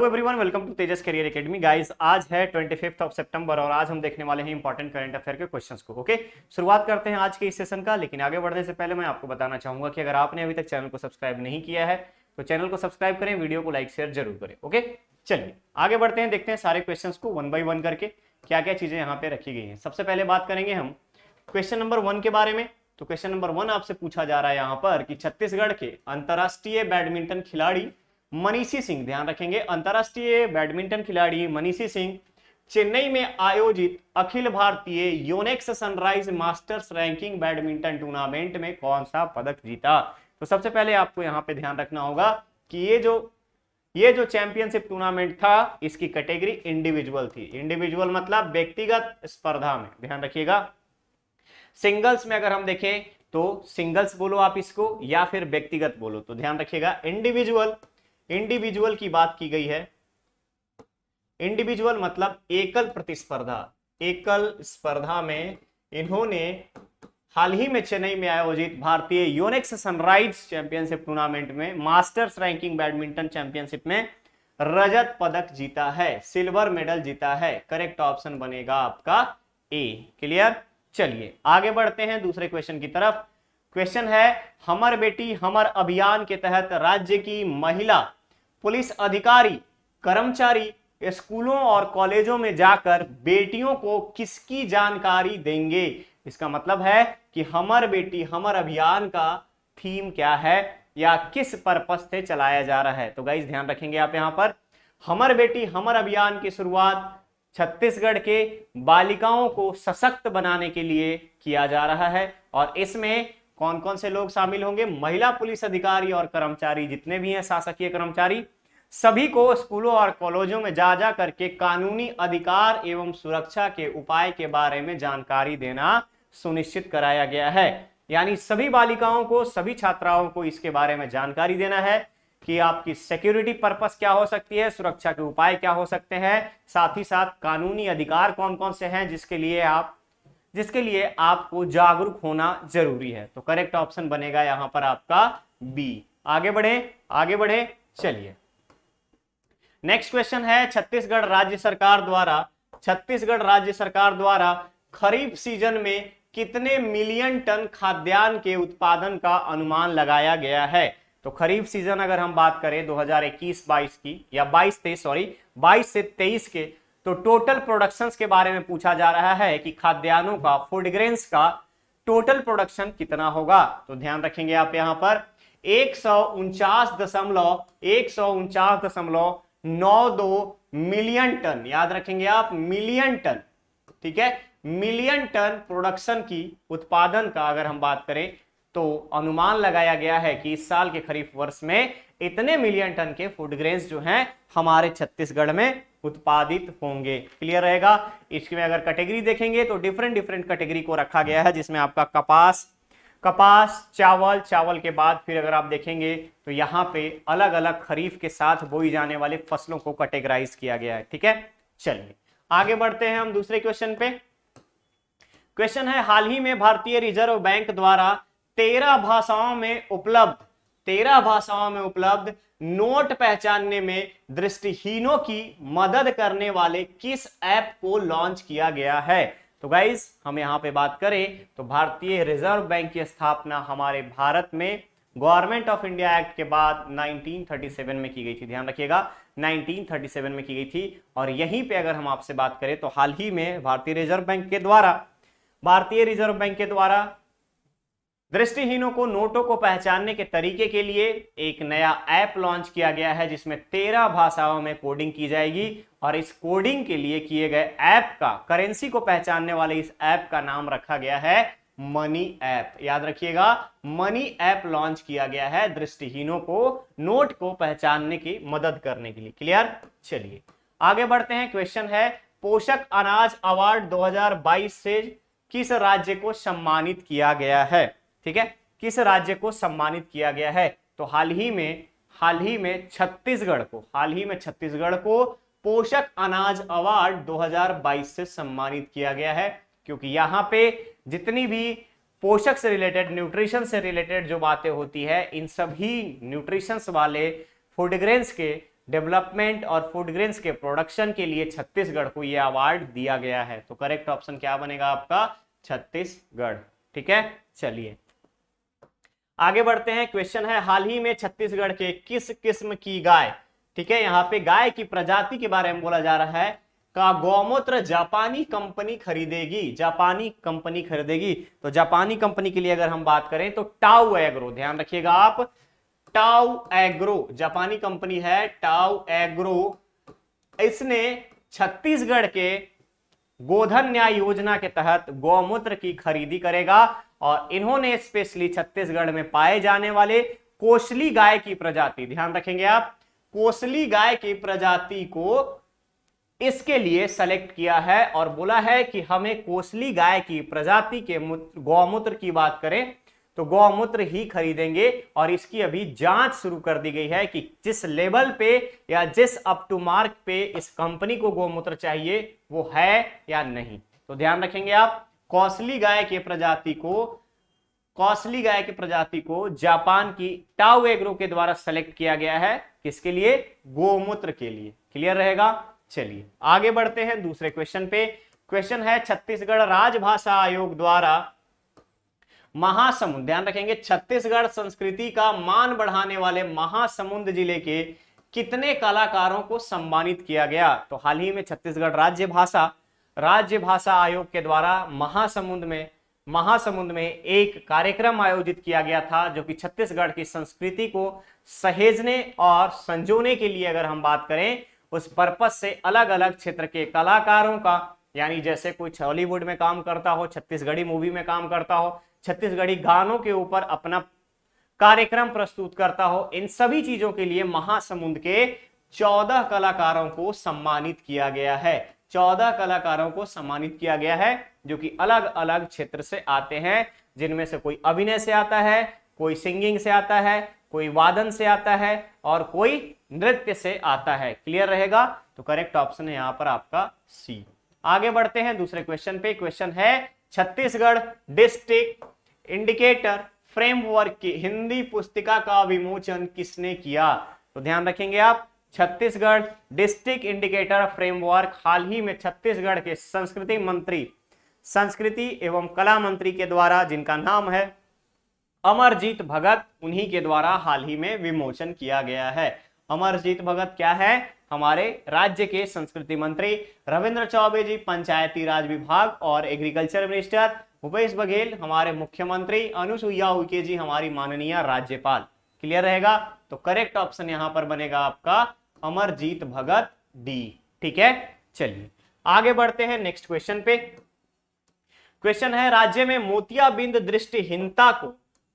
Everyone, welcome to Tejas career academy. Guys, आज है 25 सितंबर और आज हम देखने वाले हैं इंपॉर्टेंट करंट अफेयर के क्वेश्चंस को। ओके, शुरुआत करते हैं आज के इस सेशन का। लेकिन आगे बढ़ने से पहले मैं आपको बताना चाहूंगा कि अगर आपने अभी तक चैनल को सब्सक्राइब नहीं किया है तो चैनल को सब्सक्राइब करें, वीडियो को लाइक शेयर जरूर करें। ओके, चलिए आगे बढ़ते हैं, देखते हैं सारे क्वेश्चन को वन बाई वन करके क्या क्या चीजें यहाँ पे रखी गई है। सबसे पहले बात करेंगे हम क्वेश्चन नंबर 1 के बारे में। तो क्वेश्चन नंबर 1 आपसे पूछा जा रहा है यहाँ पर कि छत्तीसगढ़ के अंतरराष्ट्रीय बैडमिंटन खिलाड़ी मनीषी सिंह, ध्यान रखेंगे, अंतरराष्ट्रीय बैडमिंटन खिलाड़ी मनीषी सिंह चेन्नई में आयोजित Akhil Bharatiya Yonex sunrise masters ranking badminton tournament में कौन सा पदक जीता। तो सबसे पहले आपको यहां पे ध्यान रखना होगा कि ये जो चैंपियनशिप टूर्नामेंट था इसकी कैटेगरी इंडिविजुअल थी। इंडिविजुअल मतलब व्यक्तिगत स्पर्धा में, ध्यान रखिएगा। सिंगल्स में अगर हम देखें तो सिंगल्स बोलो आप इसको या फिर व्यक्तिगत बोलो, तो ध्यान रखिएगा इंडिविजुअल की बात की गई है। इंडिविजुअल मतलब एकल प्रतिस्पर्धा। एकल स्पर्धा में इन्होंने हाल ही में चेन्नई में आयोजित भारतीय योनेक्स सनराइज चैंपियनशिप टूर्नामेंट में मास्टर्स रैंकिंग बैडमिंटन चैंपियनशिप में रजत पदक जीता है, सिल्वर मेडल जीता है। करेक्ट ऑप्शन बनेगा आपका ए। क्लियर, चलिए आगे बढ़ते हैं दूसरे क्वेश्चन की तरफ। क्वेश्चन है हमर बेटी हमर अभियान के तहत राज्य की महिला पुलिस अधिकारी कर्मचारी स्कूलों और कॉलेजों में जाकर बेटियों को किसकी जानकारी देंगे। इसका मतलब है कि हमर बेटी हमर अभियान का थीम क्या है या किस पर्पस से चलाया जा रहा है। तो गाइस ध्यान रखेंगे आप यहां पर हमर बेटी हमर अभियान की शुरुआत छत्तीसगढ़ के बालिकाओं को सशक्त बनाने के लिए किया जा रहा है और इसमें कौन कौन से लोग शामिल होंगे। महिला पुलिस अधिकारी और कर्मचारी जितने भी हैं शासकीय कर्मचारी, सभी को स्कूलों और कॉलेजों में जा जा करके कानूनी अधिकार एवं सुरक्षा के उपाय के बारे में जानकारी देना सुनिश्चित कराया गया है। यानी सभी बालिकाओं को, सभी छात्राओं को इसके बारे में जानकारी देना है कि आपकी सिक्योरिटी पर्पस क्या हो सकती है, सुरक्षा के उपाय क्या हो सकते हैं, साथ ही साथ कानूनी अधिकार कौन कौन से हैं जिसके लिए आपको जागरूक होना जरूरी है। तो करेक्ट ऑप्शन बनेगा यहां पर आपका बी। आगे बढ़े चलिए नेक्स्ट क्वेश्चन है छत्तीसगढ़ राज्य सरकार द्वारा खरीफ सीजन में कितने मिलियन टन खाद्यान्न के उत्पादन का अनुमान लगाया गया है। तो खरीफ सीजन अगर हम बात करें 2021-22 की या 22 से 23 के, तो टोटल प्रोडक्शंस के बारे में पूछा जा रहा है कि खाद्यान्नों का, फूड ग्रेन्स का टोटल प्रोडक्शन कितना होगा। तो ध्यान रखेंगे आप यहां पर 149.92 मिलियन टन, याद रखेंगे आप, मिलियन टन, ठीक है, मिलियन टन प्रोडक्शन की उत्पादन का अगर हम बात करें तो अनुमान लगाया गया है कि इस साल के खरीफ वर्ष में इतने मिलियन टन के फूड ग्रेन्स जो हैं हमारे छत्तीसगढ़ में उत्पादित होंगे। क्लियर रहेगा। इसमें अगर कैटेगरी देखेंगे तो डिफरेंट कैटेगरी को रखा गया है, जिसमें आपका कपास, चावल के बाद फिर अगर आप देखेंगे तो यहाँ पे अलग अलग खरीफ के साथ बोई जाने वाले फसलों को कैटेगराइज किया गया है। ठीक है, चलिए आगे बढ़ते हैं हम दूसरे क्वेश्चन पे। क्वेश्चन है हाल ही में भारतीय रिजर्व बैंक द्वारा 13 भाषाओं में उपलब्ध नोट पहचानने में दृष्टिहीनों की मदद करने वाले किस ऐप को लॉन्च किया गया है। तो गाइस हम यहां पे बात करें तो भारतीय रिजर्व बैंक की स्थापना हमारे भारत में गवर्नमेंट ऑफ इंडिया एक्ट के बाद 1937 में की गई थी। ध्यान रखिएगा 1937 में की गई थी। और यहीं पे अगर हम आपसे बात करें तो हाल ही में भारतीय रिजर्व बैंक के द्वारा दृष्टिहीनों को नोटों को पहचानने के तरीके के लिए एक नया ऐप लॉन्च किया गया है, जिसमें 13 भाषाओं में कोडिंग की जाएगी। और इस कोडिंग के लिए किए गए ऐप का, करेंसी को पहचानने वाले इस ऐप का नाम रखा गया है मनी ऐप। याद रखिएगा, मनी ऐप लॉन्च किया गया है दृष्टिहीनों को नोट को पहचानने की मदद करने के लिए। क्लियर, चलिए आगे बढ़ते हैं। क्वेश्चन है पोषक अनाज अवार्ड 2022 से किस राज्य को सम्मानित किया गया है। ठीक है, किस राज्य को सम्मानित किया गया है। तो हाल ही में छत्तीसगढ़ को पोषक अनाज अवार्ड 2022 से सम्मानित किया गया है, क्योंकि यहां पे जितनी भी पोषक से रिलेटेड, न्यूट्रिशन से रिलेटेड जो बातें होती है, इन सभी न्यूट्रिशंस वाले फूड ग्रेन्स के डेवलपमेंट और फूड ग्रेन्स के प्रोडक्शन के लिए छत्तीसगढ़ को यह अवार्ड दिया गया है। तो करेक्ट ऑप्शन क्या बनेगा आपका? छत्तीसगढ़। ठीक है, चलिए आगे बढ़ते हैं। क्वेश्चन है हाल ही में छत्तीसगढ़ के किस किस्म की गाय, ठीक है, यहाँ पे गाय की प्रजाति के बारे में बोला जा रहा है, का गौमूत्र जापानी कंपनी खरीदेगी। जापानी कंपनी खरीदेगी, तो जापानी कंपनी के लिए अगर हम बात करें तो टाउ एग्रो, ध्यान रखिएगा आप, टाउ एग्रो जापानी कंपनी है, टाउ एग्रो। इसने छत्तीसगढ़ के गोधन न्याय योजना के तहत गौमूत्र की खरीदी करेगा और इन्होंने स्पेशली छत्तीसगढ़ में पाए जाने वाले कोसली गाय की प्रजाति, ध्यान रखेंगे आप, कोसली गाय की प्रजाति को इसके लिए सेलेक्ट किया है और बोला है कि हमें कोसली गाय की प्रजाति के गौमूत्र की बात करें तो गौमूत्र ही खरीदेंगे। और इसकी अभी जांच शुरू कर दी गई है कि जिस लेवल पे या जिस अप टू मार्क पे इस कंपनी को गौमूत्र चाहिए वो है या नहीं। तो ध्यान रखेंगे आप, कोसली गाय की प्रजाति को जापान की टाउ एग्रो के द्वारा सेलेक्ट किया गया है, किसके लिए? गोमूत्र के लिए। क्लियर रहेगा? चलिए आगे बढ़ते हैं दूसरे क्वेश्चन पे। क्वेश्चन है छत्तीसगढ़ राजभाषा आयोग द्वारा महासमुंद, ध्यान रखेंगे, छत्तीसगढ़ संस्कृति का मान बढ़ाने वाले महासमुंद जिले के कितने कलाकारों को सम्मानित किया गया? तो हाल ही में छत्तीसगढ़ राज्य भाषा आयोग के द्वारा महासमुंद में एक कार्यक्रम आयोजित किया गया था जो कि छत्तीसगढ़ की संस्कृति को सहेजने और संजोने के लिए अगर हम बात करें उस पर्पस से अलग अलग क्षेत्र के कलाकारों का, यानी जैसे कोई हॉलीवुड में काम करता हो, छत्तीसगढ़ी मूवी में काम करता हो, छत्तीसगढ़ी गानों के ऊपर अपना कार्यक्रम प्रस्तुत करता हो, इन सभी चीजों के लिए महासमुंद के 14 कलाकारों को सम्मानित किया गया है। 14 कलाकारों को सम्मानित किया गया है जो कि अलग अलग क्षेत्र से आते हैं, जिनमें से कोई अभिनय से आता है, कोई सिंगिंग से आता है, कोई वादन से आता है और कोई नृत्य से आता है। क्लियर रहेगा? तो करेक्ट ऑप्शन है यहां पर आपका सी। आगे बढ़ते हैं दूसरे क्वेश्चन पे। क्वेश्चन है छत्तीसगढ़ डिस्ट्रिक्ट इंडिकेटर फ्रेमवर्क की हिंदी पुस्तिका का विमोचन किसने किया? तो ध्यान रखेंगे आप, छत्तीसगढ़ डिस्ट्रिक्ट इंडिकेटर फ्रेमवर्क हाल ही में छत्तीसगढ़ के संस्कृति एवं कला मंत्री के द्वारा, जिनका नाम है अमरजीत भगत, उन्हीं के द्वारा हाल ही में विमोचन किया गया है। अमरजीत भगत क्या है? हमारे राज्य के संस्कृति मंत्री, रविंद्र चौबे जी पंचायती राज विभाग और एग्रीकल्चर मिनिस्टर, भूपेश बघेल हमारे मुख्यमंत्री, अनुसुईया उइके जी हमारी माननीय राज्यपाल। क्लियर रहेगा? तो करेक्ट ऑप्शन यहां पर बनेगा आपका अमरजीत भगत, डी। ठीक है, चलिए आगे बढ़ते हैं नेक्स्ट क्वेश्चन पे। क्वेश्चन है राज्य में मोतियाबिंद दृष्टिहीनता को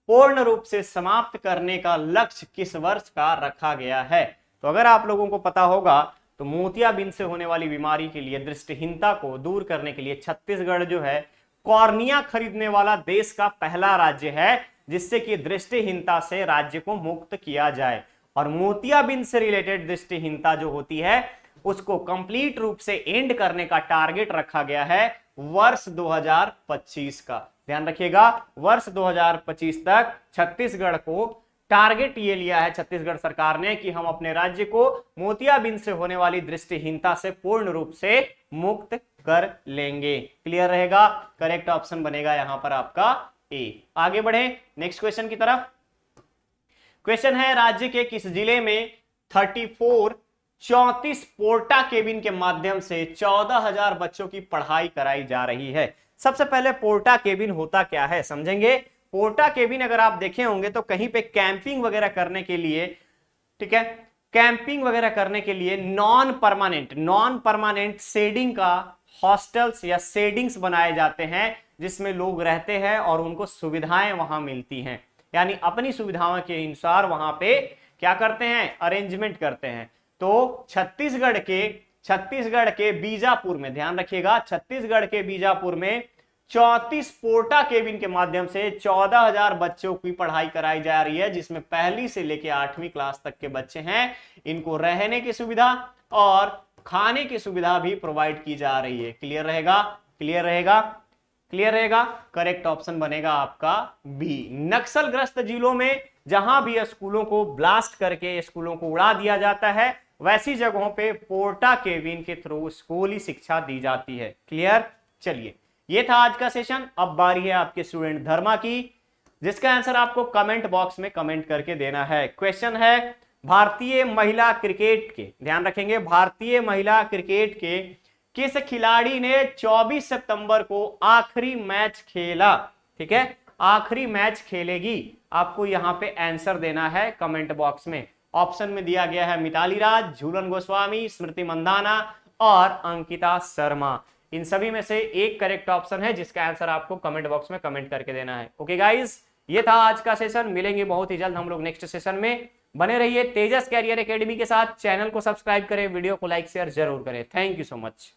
पूर्ण रूप से समाप्त करने का लक्ष्य किस वर्ष का रखा गया है? तो अगर आप लोगों को पता होगा तो मोतियाबिंद से होने वाली बीमारी के लिए, दृष्टिहीनता को दूर करने के लिए छत्तीसगढ़ जो है कॉर्निया खरीदने वाला देश का पहला राज्य है, जिससे कि दृष्टिहीनता से राज्य को मुक्त किया जाए। और मोतियाबिंद से रिलेटेड दृष्टिहीनता जो होती है उसको कंप्लीट रूप से एंड करने का टारगेट रखा गया है वर्ष 2025 का। ध्यान रखिएगा, वर्ष 2025 तक छत्तीसगढ़ को टारगेट ये लिया है छत्तीसगढ़ सरकार ने कि हम अपने राज्य को मोतियाबिंद से होने वाली दृष्टिहीनता से पूर्ण रूप से मुक्त कर लेंगे। क्लियर रहेगा? करेक्ट ऑप्शन बनेगा यहां पर आपका ए। आगे बढ़े नेक्स्ट क्वेश्चन की तरफ। क्वेश्चन है राज्य के किस जिले में 34 पोर्टा केबिन के माध्यम से 14,000 बच्चों की पढ़ाई कराई जा रही है? सबसे पहले पोर्टा केबिन होता क्या है समझेंगे। पोर्टा केबिन अगर आप देखे होंगे तो कहीं पे कैंपिंग वगैरह करने के लिए, ठीक है, कैंपिंग वगैरह करने के लिए नॉन परमानेंट शेडिंग का हॉस्टल्स या शेडिंग्स बनाए जाते हैं जिसमें लोग रहते हैं और उनको सुविधाएं वहां मिलती हैं, यानी अपनी सुविधाओं के अनुसार वहां पे क्या करते हैं, अरेंजमेंट करते हैं। तो छत्तीसगढ़ के बीजापुर में, ध्यान रखिएगा, छत्तीसगढ़ के बीजापुर में 34 पोर्टा केबिन के माध्यम से 14,000 बच्चों की पढ़ाई कराई जा रही है, जिसमें पहली से लेकर 8वीं क्लास तक के बच्चे हैं। इनको रहने की सुविधा और खाने की सुविधा भी प्रोवाइड की जा रही है। क्लियर रहेगा? क्लियर रहेगा? क्लियर रहेगा? करेक्ट ऑप्शन बनेगा आपका बी। नक्सलग्रस्त जिलों में जहां भी स्कूलों को ब्लास्ट करके स्कूलों को उड़ा दिया जाता है वैसी जगहों पे पोर्टा केबिन के थ्रू स्कूली शिक्षा दी जाती है। क्लियर? चलिए, ये था आज का सेशन। अब बारी है आपके स्टूडेंट धर्मा की, जिसका आंसर आपको कमेंट बॉक्स में कमेंट करके देना है। क्वेश्चन है, भारतीय महिला क्रिकेट के, ध्यान रखेंगे, भारतीय महिला क्रिकेट के किस खिलाड़ी ने 24 सितंबर को आखिरी मैच खेला? ठीक है, आखिरी मैच खेलेगी। आपको यहां पे आंसर देना है कमेंट बॉक्स में। ऑप्शन में दिया गया है मिताली राज, झूलन गोस्वामी, स्मृति मंदाना और अंकिता शर्मा। इन सभी में से एक करेक्ट ऑप्शन है जिसका आंसर आपको कमेंट बॉक्स में कमेंट करके देना है। ओके गाइस, ये था आज का सेशन। मिलेंगे बहुत ही जल्द हम लोग नेक्स्ट सेशन में। बने रहिए तेजस कैरियर एकेडमी के साथ। चैनल को सब्सक्राइब करें, वीडियो को लाइक शेयर जरूर करें। Thank you so much.